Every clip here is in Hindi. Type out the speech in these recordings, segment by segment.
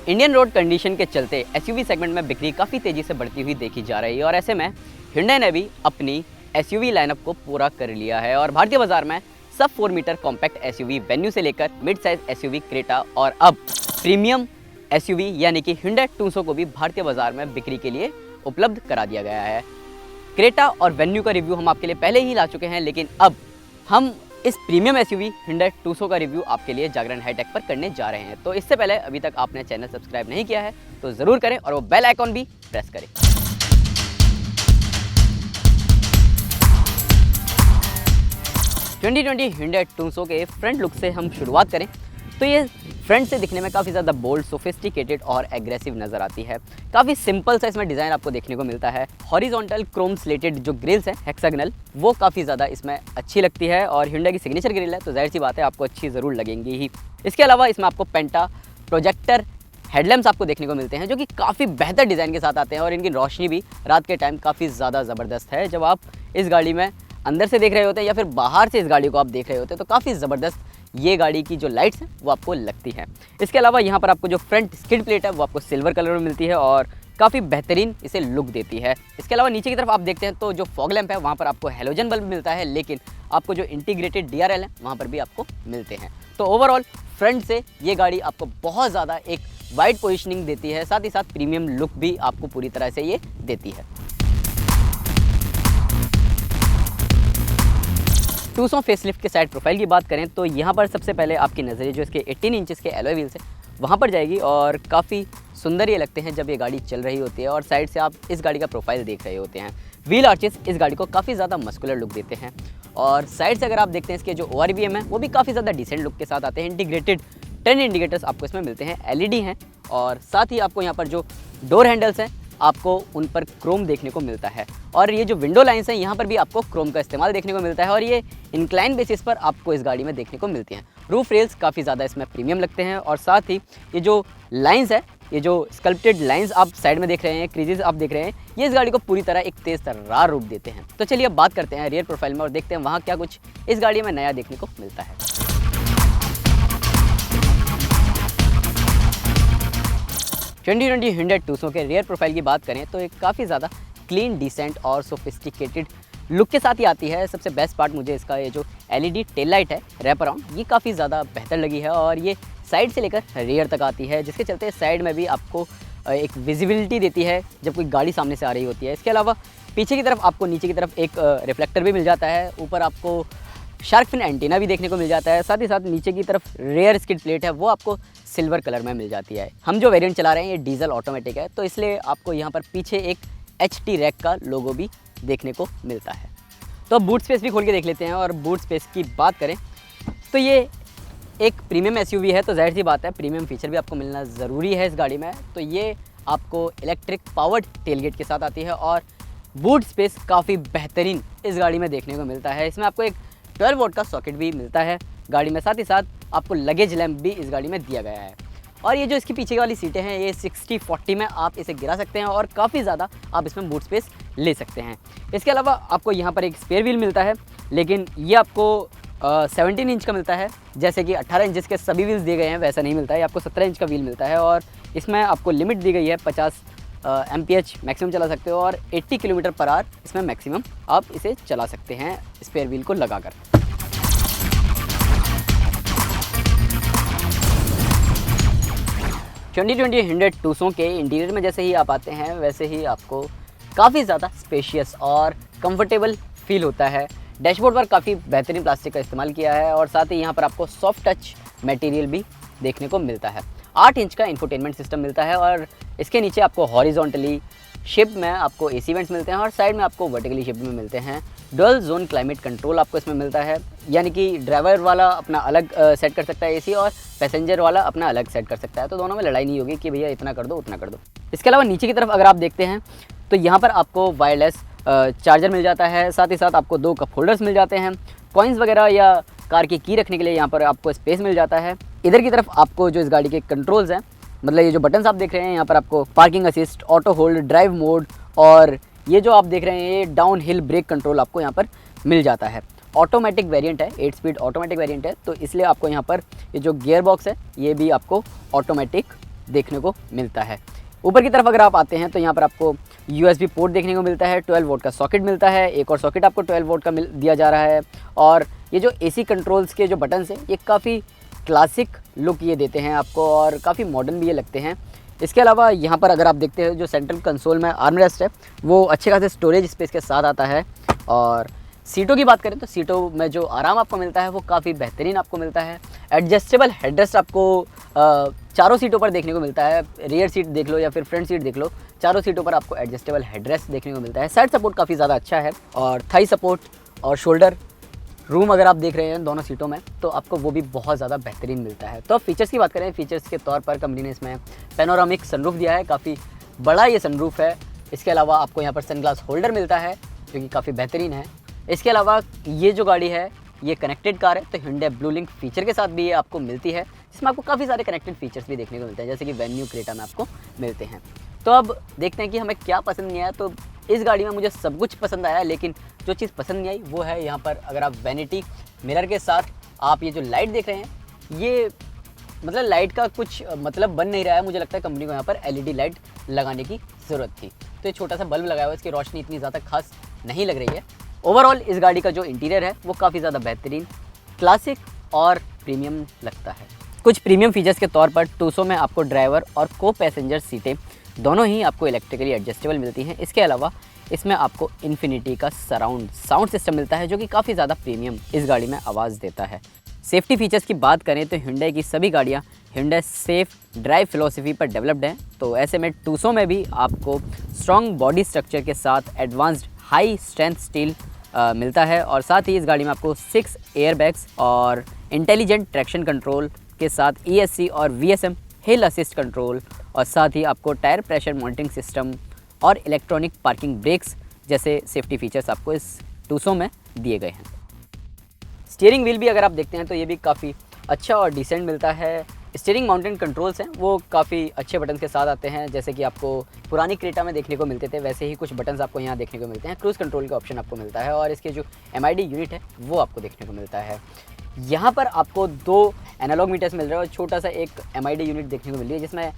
इंडियन रोड कंडीशन के चलते एसयूवी सेगमेंट में बिक्री काफ़ी तेज़ी से बढ़ती हुई देखी जा रही है और ऐसे में Hyundai ने भी अपनी एसयूवी लाइनअप को पूरा कर लिया है और भारतीय बाजार में सब 4 मीटर कॉम्पैक्ट एसयूवी वेन्यू से लेकर मिड साइज एसयूवी क्रेटा और अब प्रीमियम एसयूवी यानी कि Hyundai Tucson को भी भारतीय बाजार में बिक्री के लिए उपलब्ध करा दिया गया है। क्रेटा और वेन्यू का रिव्यू हम आपके लिए पहले ही ला चुके हैं, लेकिन अब हम इस प्रीमियम एसयूवी Hyundai Tucson का रिव्यू आपके लिए जागरण हाईटेक पर करने जा रहे हैं। तो इससे पहले अभी तक आपने चैनल सब्सक्राइब नहीं किया है तो ज़रूर करें और वो बेल आइकॉन भी प्रेस करें। Hyundai Tucson के फ्रंट लुक से हम शुरुआत करें तो ये फ्रंट से दिखने में काफ़ी ज़्यादा बोल्ड, सोफिस्टिकेटेड और एग्रेसिव नज़र आती है। काफ़ी सिंपल सा इसमें डिज़ाइन आपको देखने को मिलता है। हॉरिजॉन्टल क्रोम स्लेटेड जो ग्रिल्स हैं हेक्सागोनल, वो काफ़ी ज़्यादा इसमें अच्छी लगती है और Hyundai की सिग्नेचर ग्रिल है तो जाहिर सी बात है आपको अच्छी ज़रूर लगेंगी ही। इसके अलावा इसमें आपको पेंटा प्रोजेक्टर हेडलैम्प्स आपको देखने को मिलते हैं जो कि काफ़ी बेहतर डिज़ाइन के साथ आते हैं और इनकी रोशनी भी रात के टाइम काफ़ी ज़्यादा ज़बरदस्त है। जब आप इस गाड़ी में अंदर से देख रहे होते हैं या फिर बाहर से इस गाड़ी को आप देख रहे होते हैं तो काफ़ी ज़बरदस्त ये गाड़ी की जो लाइट्स हैं वो आपको लगती है। इसके अलावा यहाँ पर आपको जो फ्रंट स्किड प्लेट है वो आपको सिल्वर कलर में मिलती है और काफ़ी बेहतरीन इसे लुक देती है। इसके अलावा नीचे की तरफ आप देखते हैं तो जो फॉग लैंप है वहाँ पर आपको हेलोजन बल्ब मिलता है, लेकिन आपको जो इंटीग्रेटेड DRL है वहाँ पर भी आपको मिलते हैं। तो ओवरऑल फ्रंट से ये गाड़ी आपको बहुत ज़्यादा एक वाइड पोजिशनिंग देती है, साथ ही साथ प्रीमियम लुक भी आपको पूरी तरह से ये देती है। Tucson फेसलिफ्ट के साइड प्रोफाइल की बात करें तो यहाँ पर सबसे पहले आपकी नज़रें जो इसके 18 इंचेस के एलॉय व्हील्स हैं वहाँ पर जाएगी और काफ़ी सुंदर ये लगते हैं जब ये गाड़ी चल रही होती है और साइड से आप इस गाड़ी का प्रोफाइल देख रहे होते हैं। व्हील आर्चेस इस गाड़ी को काफ़ी ज़्यादा मस्कुलर लुक देते हैं और साइड से अगर आप देखते हैं इसके जो ORVM है वो भी काफ़ी ज़्यादा डिसेंट लुक के साथ आते हैं। इंटीग्रेटेड 10 इंडिकेटर्स आपको इसमें मिलते हैं, LED हैं और साथ ही आपको यहाँ पर जो डोर हैंडल्स हैं आपको उन पर क्रोम देखने को मिलता है और ये जो विंडो लाइंस हैं यहाँ पर भी आपको क्रोम का इस्तेमाल देखने को मिलता है और ये इंक्लाइन बेसिस पर आपको इस गाड़ी में देखने को मिलती हैं। रूफ रेल्स काफ़ी ज़्यादा इसमें प्रीमियम लगते हैं और साथ ही ये जो लाइंस है, ये जो स्कल्प्टेड लाइंस आप साइड में देख रहे हैं, क्रीजेस आप देख रहे हैं, ये इस गाड़ी को पूरी तरह एक तेज़ तर्रार रूप देते हैं। तो चलिए अब बात करते हैं रियर प्रोफाइल में और देखते हैं वहाँ क्या कुछ इस गाड़ी में नया देखने को मिलता है। Hyundai Tucson के रियर प्रोफाइल की बात करें तो एक काफ़ी ज़्यादा क्लीन, डिसेंट और सोफिस्टिकेटेड लुक के साथ ही आती है। सबसे बेस्ट पार्ट मुझे इसका ये जो LED टेल लाइट है रैप अराउंड, ये काफ़ी ज़्यादा बेहतर लगी है और ये साइड से लेकर रियर तक आती है, जिसके चलते साइड में भी आपको एक विजिबिलिटी देती है जब कोई गाड़ी सामने से आ रही होती है। इसके अलावा पीछे की तरफ आपको नीचे की तरफ एक रिफ्लेक्टर भी मिल जाता है, ऊपर आपको शार्क फिन एंटीना भी देखने को मिल जाता है, साथ ही साथ नीचे की तरफ रेयर स्किड प्लेट है वो आपको सिल्वर कलर में मिल जाती है। हम जो वेरिएंट चला रहे हैं ये डीजल ऑटोमेटिक है तो इसलिए आपको यहाँ पर पीछे एक HT रैक का लोगो भी देखने को मिलता है। तो अब बूट स्पेस भी खोल के देख लेते हैं और बूट स्पेस की बात करें तो ये एक प्रीमियम SUV है तो जाहिर सी बात है प्रीमियम फीचर भी आपको मिलना ज़रूरी है इस गाड़ी में। तो ये आपको इलेक्ट्रिक पावर्ड टेलगेट के साथ आती है और बूट स्पेस काफ़ी बेहतरीन इस गाड़ी में देखने को मिलता है। इसमें आपको एक 12 वोल्ट का सॉकेट भी मिलता है गाड़ी में, साथ ही साथ आपको लगेज लैंप भी इस गाड़ी में दिया गया है। और ये जो इसकी पीछे वाली सीटें हैं ये 60-40 में आप इसे गिरा सकते हैं और काफ़ी ज़्यादा आप इसमें बूट स्पेस ले सकते हैं। इसके अलावा आपको यहाँ पर एक स्पेयर व्हील मिलता है, लेकिन ये आपको 17 इंच का मिलता है। जैसे कि 18 इंच के सभी व्हील्स दिए गए हैं वैसा नहीं मिलता है, आपको 17 इंच का व्हील मिलता है और इसमें आपको लिमिट दी गई है 50 MPH मैक्सिमम चला सकते हो और 80 km/h इसमें मैक्सिमम आप इसे चला सकते हैं स्पेयर व्हील को लगाकर। Hyundai Tucson के इंटीरियर में जैसे ही आप आते हैं वैसे ही आपको काफ़ी ज़्यादा स्पेशियस और कंफर्टेबल फील होता है। डैशबोर्ड पर काफ़ी बेहतरीन प्लास्टिक का इस्तेमाल किया है और साथ ही यहाँ पर आपको सॉफ्ट टच मटेरियल भी देखने को मिलता है। 8 इंच का इंफोटेनमेंट सिस्टम मिलता है और इसके नीचे आपको हॉरिजॉन्टली शेप में आपको AC वेंट्स मिलते हैं और साइड में आपको वर्टिकली शेप में मिलते हैं। डुअल जोन क्लाइमेट कंट्रोल आपको इसमें मिलता है, यानी कि ड्राइवर वाला अपना अलग सेट कर सकता है AC और पैसेंजर वाला अपना अलग सेट कर सकता है, तो दोनों में लड़ाई नहीं होगी कि भैया इतना कर दो उतना कर दो। इसके अलावा नीचे की तरफ अगर आप देखते हैं तो यहाँ पर आपको वायरलेस चार्जर मिल जाता है, साथ ही साथ आपको 2 कप होल्डर्स मिल जाते हैं। कॉइन्स वगैरह या कार की की रखने के लिए यहाँ पर आपको स्पेस मिल जाता है। इधर की तरफ आपको जो इस गाड़ी के कंट्रोल्स हैं, मतलब ये जो बटन्स आप देख रहे हैं यहाँ पर आपको parking assist, auto hold, drive mode और ये जो आप देख रहे हैं ये डाउन हिल ब्रेक कंट्रोल आपको यहाँ पर मिल जाता है। ऑटोमेटिक वेरिएंट है, 8 स्पीड ऑटोमेटिक वेरिएंट है, तो इसलिए आपको यहाँ पर ये जो गियर बॉक्स है ये भी आपको ऑटोमेटिक देखने को मिलता है। ऊपर की तरफ अगर आप आते हैं तो यहाँ पर आपको USB पोर्ट देखने को मिलता है, 12 वोल्ट का सॉकेट मिलता है, एक और सॉकेट आपको 12 वोल्ट का दिया जा रहा है। और ये जो AC कंट्रोल्स के जो बटन्स हैं ये काफ़ी क्लासिक लुक ये देते हैं आपको और काफ़ी मॉडर्न भी ये लगते हैं। इसके अलावा यहाँ पर अगर आप देखते हैं जो सेंट्रल कंसोल में आर्मरेस्ट है वो अच्छे खासे स्टोरेज स्पेस के साथ आता है। और सीटों की बात करें तो सीटों में जो आराम आपको मिलता है वो काफ़ी बेहतरीन आपको मिलता है। एडजस्टेबल हेडरेस्ट आपको चारों सीटों पर देखने को मिलता है। रियर सीट देख लो या फिर फ्रंट सीट देख लो, चारों सीटों पर आपको एडजस्टेबल हेडरेस्ट देखने को मिलता है। साइड सपोर्ट काफ़ी ज़्यादा अच्छा है और थाई सपोर्ट और शोल्डर रूम अगर आप देख रहे हैं दोनों सीटों में तो आपको वो भी बहुत ज़्यादा बेहतरीन मिलता है। तो अब फीचर्स की बात करें, फीचर्स के तौर पर कंपनी ने इसमें पैनोरामिक सनरूफ दिया है, काफ़ी बड़ा ये सनरूफ है। इसके अलावा आपको यहाँ पर सनग्लास होल्डर मिलता है जो कि काफ़ी बेहतरीन है। इसके अलावा ये जो गाड़ी है ये कनेक्टेड कार है तो Hyundai ब्लू लिंक फीचर के साथ भी ये आपको मिलती है, जिसमें आपको काफ़ी सारे कनेक्टेड फीचर्स भी देखने को मिलते हैं जैसे कि वेन्यू क्रेटा में आपको मिलते हैं। तो अब देखते हैं कि हमें क्या पसंद नहीं आया। तो इस गाड़ी में मुझे सब कुछ पसंद आया, लेकिन जो चीज़ पसंद नहीं आई वो है यहाँ पर अगर आप वैनिटी मिरर के साथ आप ये जो लाइट देख रहे हैं ये मतलब लाइट का कुछ मतलब बन नहीं रहा है। मुझे लगता है कंपनी को यहाँ पर LED लाइट लगाने की ज़रूरत थी। तो ये छोटा सा बल्ब लगाया हुआ है, इसकी रोशनी इतनी ज़्यादा खास नहीं लग रही है। ओवरऑल इस गाड़ी का जो इंटीरियर है वो काफ़ी ज़्यादा बेहतरीन, क्लासिक और प्रीमियम लगता है। कुछ प्रीमियम फीचर्स के तौर पर टूसो में आपको ड्राइवर और को पैसेंजर सीटें दोनों ही आपको इलेक्ट्रिकली एडजस्टेबल मिलती हैं। इसके अलावा इसमें आपको इन्फिनिटी का सराउंड साउंड सिस्टम मिलता है जो कि काफ़ी ज़्यादा प्रीमियम इस गाड़ी में आवाज़ देता है। सेफ्टी फीचर्स की बात करें तो Hyundai की सभी गाड़ियाँ Hyundai सेफ ड्राइव फिलॉसफी पर डेवलप्ड हैं। तो ऐसे में टूसो में भी आपको स्ट्रॉन्ग बॉडी स्ट्रक्चर के साथ एडवांस्ड हाई स्ट्रेंथ स्टील मिलता है और साथ ही इस गाड़ी में आपको 6 एयरबैग्स और इंटेलिजेंट ट्रैक्शन कंट्रोल के साथ ESC और VSM हिल असिस्ट कंट्रोल और साथ ही आपको टायर प्रेशर मॉनिटरिंग सिस्टम और इलेक्ट्रॉनिक पार्किंग ब्रेक्स जैसे सेफ्टी फीचर्स आपको इस टूसो में दिए गए हैं। स्टीयरिंग व्हील भी अगर आप देखते हैं तो ये भी काफ़ी अच्छा और डिसेंट मिलता है। स्टीयरिंग माउंटेन कंट्रोल्स हैं वो काफ़ी अच्छे बटन के साथ आते हैं, जैसे कि आपको पुरानी क्रेटा में देखने को मिलते थे वैसे ही कुछ बटन्स आपको यहाँ देखने को मिलते हैं। क्रूज़ कंट्रोल का ऑप्शन आपको मिलता है और इसके जो MID यूनिट है वो आपको देखने को मिलता है। यहाँ पर आपको 2 एनालॉग मीटर्स मिल रहे हैं और छोटा सा एक MID यूनिट देखने को मिल रही है जिसमें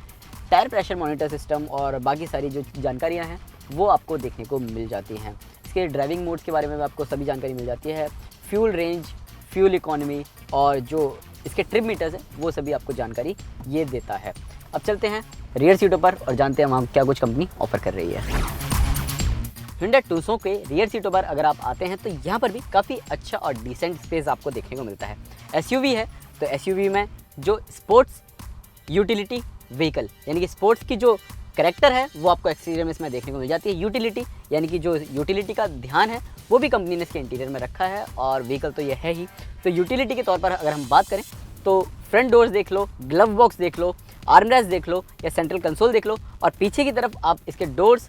टायर प्रेशर मॉनिटर सिस्टम और बाकी सारी जो जानकारियाँ हैं वो आपको देखने को मिल जाती हैं। इसके ड्राइविंग मोड्स के बारे में आपको सभी जानकारी मिल जाती है, फ्यूल रेंज, फ्यूल इकोनॉमी और जो इसके ट्रिप मीटर्स हैं वो सभी आपको जानकारी ये देता है। अब चलते हैं रियर सीटों पर और जानते हैं वहाँ क्या कुछ कंपनी ऑफर कर रही है। Hyundai टूसो के रियर सीटों पर अगर आप आते हैं तो यहाँ पर भी काफ़ी अच्छा और डिसेंट स्पेस आपको देखने को मिलता है। SUV है तो SUV में जो स्पोर्ट्स यूटिलिटी व्हीकल यानी कि स्पोर्ट्स की जो कैरेक्टर है वो आपको एक्सटीरियर में इसमें देखने को मिल जाती है। यूटिलिटी यानी कि जो यूटिलिटी का ध्यान है वो भी कंपनी ने इसके इंटीरियर में रखा है और व्हीकल तो ये है ही। तो यूटिलिटी के तौर पर अगर हम बात करें तो फ्रंट डोर्स देख लो, ग्लव बॉक्स देख लो, आर्मरेस्ट देख लो या सेंट्रल कंसोल देख लो और पीछे की तरफ आप इसके डोर्स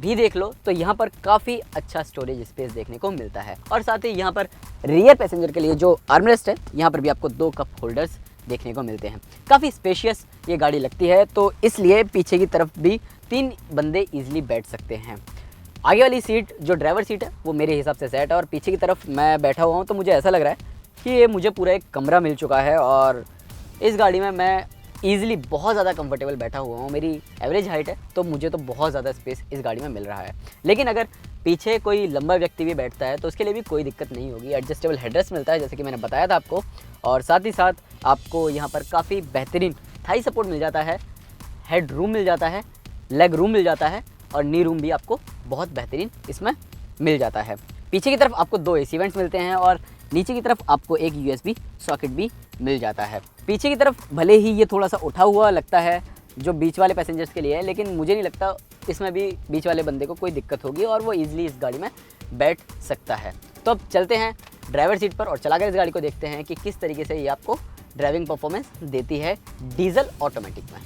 भी देख लो तो यहाँ पर काफ़ी अच्छा स्टोरेज स्पेस देखने को मिलता है। और साथ ही यहाँ पर रियर पैसेंजर के लिए जो आर्मरेस्ट है यहाँ पर भी आपको 2 कप होल्डर्स देखने को मिलते हैं। काफ़ी स्पेशियस ये गाड़ी लगती है तो इसलिए पीछे की तरफ भी 3 बंदे ईजिली बैठ सकते हैं। आगे वाली सीट जो ड्राइवर सीट है वो मेरे हिसाब से सेट है और पीछे की तरफ मैं बैठा हुआ हूँ तो मुझे ऐसा लग रहा है कि ये मुझे पूरा एक कमरा मिल चुका है और इस गाड़ी में मैं ईजिली बहुत ज़्यादा कंफर्टेबल बैठा हुआ हूँ। मेरी एवरेज हाइट है तो मुझे तो बहुत ज़्यादा स्पेस इस गाड़ी में मिल रहा है। लेकिन अगर पीछे कोई लंबा व्यक्ति भी बैठता है तो उसके लिए भी कोई दिक्कत नहीं होगी। एडजस्टेबल हेडरेस्ट मिलता है जैसे कि मैंने बताया था आपको और साथ ही साथ आपको यहाँ पर काफ़ी बेहतरीन थाई सपोर्ट मिल जाता है, हेड रूम मिल जाता है, लेग रूम मिल जाता है और नी रूम भी आपको बहुत बेहतरीन इसमें मिल जाता है। पीछे की तरफ आपको 2 AC वेंट्स मिलते हैं और नीचे की तरफ आपको एक USB सॉकेट भी मिल जाता है। पीछे की तरफ भले ही ये थोड़ा सा उठा हुआ लगता है जो बीच वाले पैसेंजर्स के लिए है, लेकिन मुझे नहीं लगता इसमें भी बीच वाले बंदे को कोई दिक्कत होगी और वो ईजिली इस गाड़ी में बैठ सकता है। तो अब चलते हैं ड्राइवर सीट पर और चलाकर इस गाड़ी को देखते हैं कि किस तरीके से ये आपको ड्राइविंग परफॉर्मेंस देती है डीजल ऑटोमेटिक में।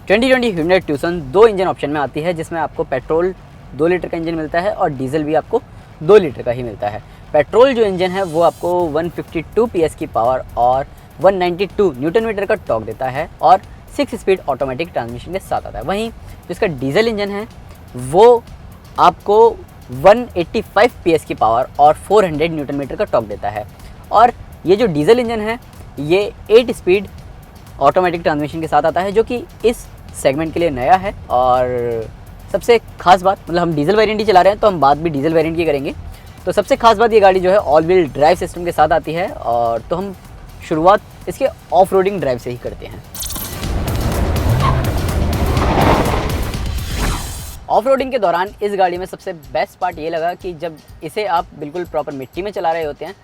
2020 Hyundai Tucson 2 इंजन ऑप्शन में आती है जिसमें आपको पेट्रोल 2 लीटर का इंजन मिलता है और डीजल भी आपको 2 लीटर का ही मिलता है। पेट्रोल जो इंजन है वो आपको 152 PS की पावर और 192 न्यूटन मीटर का टॉर्क देता है और 6 स्पीड ऑटोमेटिक ट्रांसमिशन के साथ आता है। वहीं जिसका डीजल इंजन है वो आपको 185 PS की पावर और 400 न्यूटन मीटर का टॉर्क देता है और ये जो डीजल इंजन है ये 8 स्पीड ऑटोमेटिक ट्रांसमिशन के साथ आता है, जो कि इस सेगमेंट के लिए नया है। और सबसे खास बात, मतलब हम डीजल वेरिएंट ही चला रहे हैं तो हम बात भी डीजल वेरिएंट की करेंगे। तो सबसे खास बात, ये गाड़ी जो है ऑल व्हील ड्राइव सिस्टम के साथ आती है। और तो हम शुरुआत इसके ऑफ रोडिंग ड्राइव से ही करते हैं। ऑफ रोडिंग के दौरान इस गाड़ी में सबसे बेस्ट पार्ट ये लगा कि जब इसे आप बिल्कुल प्रॉपर मिट्टी में चला रहे होते हैं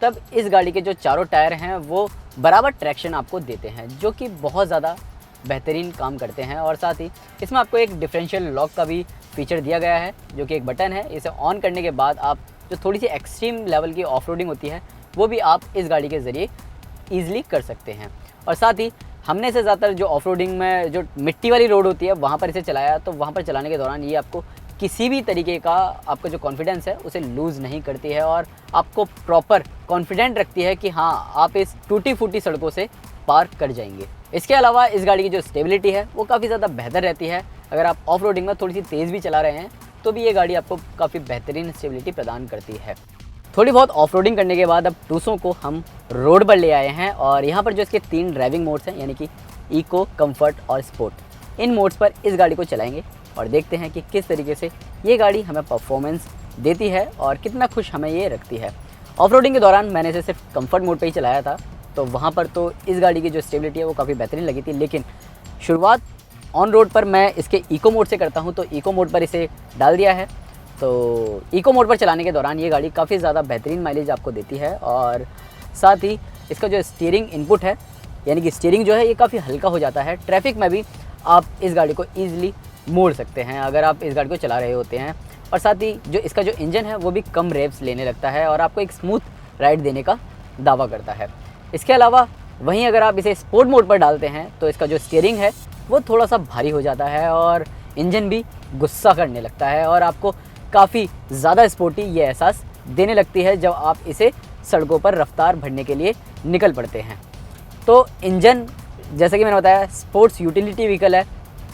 तब इस गाड़ी के जो चारों टायर हैं वो बराबर ट्रैक्शन आपको देते हैं, जो कि बहुत ज़्यादा बेहतरीन काम करते हैं। और साथ ही इसमें आपको एक डिफरेंशियल लॉक का भी फीचर दिया गया है, जो कि एक बटन है। इसे ऑन करने के बाद आप जो थोड़ी सी एक्सट्रीम लेवल की ऑफ रोडिंग होती है वो भी आप इस गाड़ी के ज़रिए ईज़िली कर सकते हैं। और साथ ही हमने इसे ज़्यादातर जो ऑफ रोडिंग में जो मिट्टी वाली रोड होती है वहाँ पर इसे चलाया, तो वहाँ पर चलाने के दौरान ये आपको किसी भी तरीके का आपका जो कॉन्फिडेंस है उसे लूज़ नहीं करती है और आपको प्रॉपर कॉन्फिडेंट रखती है कि हाँ, आप इस टूटी फूटी सड़कों से पार कर जाएंगे। इसके अलावा इस गाड़ी की जो स्टेबिलिटी है वो काफ़ी ज़्यादा बेहतर रहती है। अगर आप ऑफ रोडिंग में थोड़ी सी तेज़ भी चला रहे हैं तो भी ये गाड़ी आपको काफ़ी बेहतरीन स्टेबिलिटी प्रदान करती है। थोड़ी बहुत ऑफ रोडिंग करने के बाद अब टूसो को हम रोड पर ले आए हैं और यहाँ पर जो इसके 3 ड्राइविंग मोड्स हैं, यानी कि इको, कंफर्ट और स्पोर्ट, इन मोड्स पर इस गाड़ी को चलाएंगे और देखते हैं कि किस तरीके से ये गाड़ी हमें परफॉर्मेंस देती है और कितना खुश हमें ये रखती है। ऑफ रोडिंग के दौरान मैंने इसे सिर्फ कंफर्ट मोड पे ही चलाया था, तो वहाँ पर तो इस गाड़ी की जो स्टेबिलिटी है वो काफ़ी बेहतरीन लगी थी। लेकिन शुरुआत ऑन रोड पर मैं इसके इको मोड से करता हूँ, तो इको मोड पर इसे डाल दिया है। तो इको मोड पर चलाने के दौरान ये गाड़ी काफ़ी ज़्यादा बेहतरीन माइलेज आपको देती है। और साथ ही इसका जो स्टीयरिंग इनपुट है, यानी कि स्टीयरिंग जो है ये काफ़ी हल्का हो जाता है। ट्रैफिक में भी आप इस गाड़ी को ईज़िली मोड़ सकते हैं अगर आप इस गाड़ी को चला रहे होते हैं। और साथ ही जो इसका जो इंजन है वो भी कम रेव्स लेने लगता है और आपको एक स्मूथ राइड देने का दावा करता है। इसके अलावा वहीं अगर आप इसे स्पोर्ट मोड पर डालते हैं तो इसका जो स्टीयरिंग है वो थोड़ा सा भारी हो जाता है और इंजन भी गुस्सा करने लगता है और आपको काफ़ी ज़्यादा स्पोर्टी ये एहसास देने लगती है जब आप इसे सड़कों पर रफ्तार भरने के लिए निकल पड़ते हैं। तो इंजन, जैसा कि मैंने बताया, स्पोर्ट्स यूटिलिटी व्हीकल है,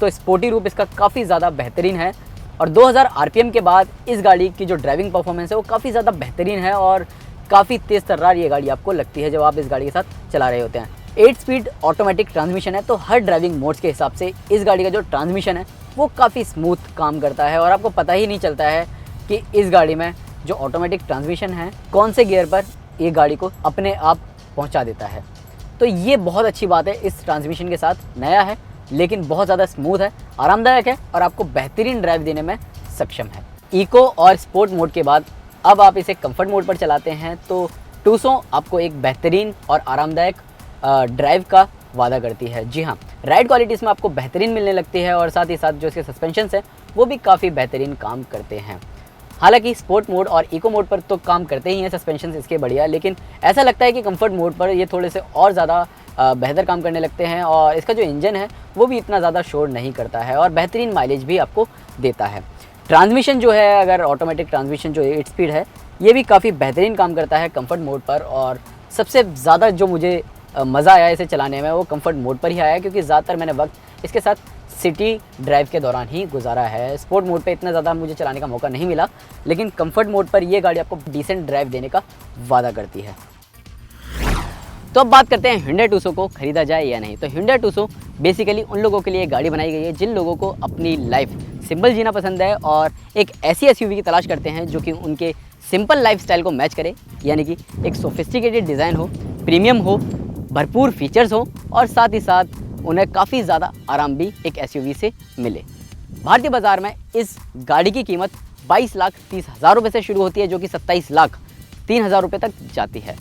तो स्पोर्टी रूप इसका काफ़ी ज़्यादा बेहतरीन है। और 2000 आरपीएम के बाद इस गाड़ी की जो ड्राइविंग परफॉर्मेंस है वो काफ़ी ज़्यादा बेहतरीन है और काफ़ी तेज़ तर्रार ये गाड़ी आपको लगती है जब आप इस गाड़ी के साथ चला रहे होते हैं। 8 स्पीड ऑटोमेटिक ट्रांसमिशन है, तो हर ड्राइविंग मोड्स के हिसाब से इस गाड़ी का जो ट्रांसमिशन है वो काफ़ी स्मूथ काम करता है और आपको पता ही नहीं चलता है कि इस गाड़ी में जो ऑटोमेटिक ट्रांसमिशन है कौन से गियर पर ये गाड़ी को अपने आप पहुंचा देता है। तो ये बहुत अच्छी बात है, इस ट्रांसमिशन के साथ नया है लेकिन बहुत ज़्यादा स्मूथ है, आरामदायक है और आपको बेहतरीन ड्राइव देने में सक्षम है। इको और स्पोर्ट मोड के बाद अब आप इसे कंफर्ट मोड पर चलाते हैं तो टूसो आपको एक बेहतरीन और आरामदायक ड्राइव का वादा करती है। जी हाँ, राइड क्वालिटी इसमें आपको बेहतरीन मिलने लगती है और साथ ही साथ जो इसके सस्पेंशंस हैं वो भी काफ़ी बेहतरीन काम करते हैं। हालांकि स्पोर्ट मोड और इको मोड पर तो काम करते ही हैं सस्पेंशंस इसके बढ़िया, लेकिन ऐसा लगता है कि कंफर्ट मोड पर ये थोड़े से और ज़्यादा बेहतर काम करने लगते हैं और इसका जो इंजन है वो भी इतना ज़्यादा शोर नहीं करता है और बेहतरीन माइलेज भी आपको देता है। ट्रांसमिशन जो है, अगर ऑटोमेटिक ट्रांसमिशन जो 8 स्पीड है, ये भी काफ़ी बेहतरीन काम करता है कंफर्ट मोड पर। और सबसे ज़्यादा जो मुझे मज़ा आया इसे चलाने में वो कंफर्ट मोड पर ही आया, क्योंकि ज़्यादातर मैंने वक्त इसके साथ सिटी ड्राइव के दौरान ही गुजारा है। स्पोर्ट मोड पे इतना ज़्यादा मुझे चलाने का मौका नहीं मिला, लेकिन कंफर्ट मोड पर ये गाड़ी आपको डिसेंट ड्राइव देने का वादा करती है। तो अब बात करते हैं Hyundai Tucson को खरीदा जाए या नहीं। तो Hyundai Tucson बेसिकली उन लोगों के लिए गाड़ी बनाई गई है जिन लोगों को अपनी लाइफ सिंपल जीना पसंद है और एक ऐसी एसयूवी की तलाश करते हैं जो कि उनके सिंपल लाइफस्टाइल को मैच करे, यानी कि एक सोफिस्टिकेटेड डिज़ाइन हो, प्रीमियम हो, भरपूर फीचर्स हो और साथ ही साथ उन्हें काफ़ी ज़्यादा आराम भी एक एसयूवी से मिले। भारतीय बाज़ार में इस गाड़ी की कीमत 22,30,000 रुपये से शुरू होती है, जो कि 27,03,000 रुपये तक जाती है।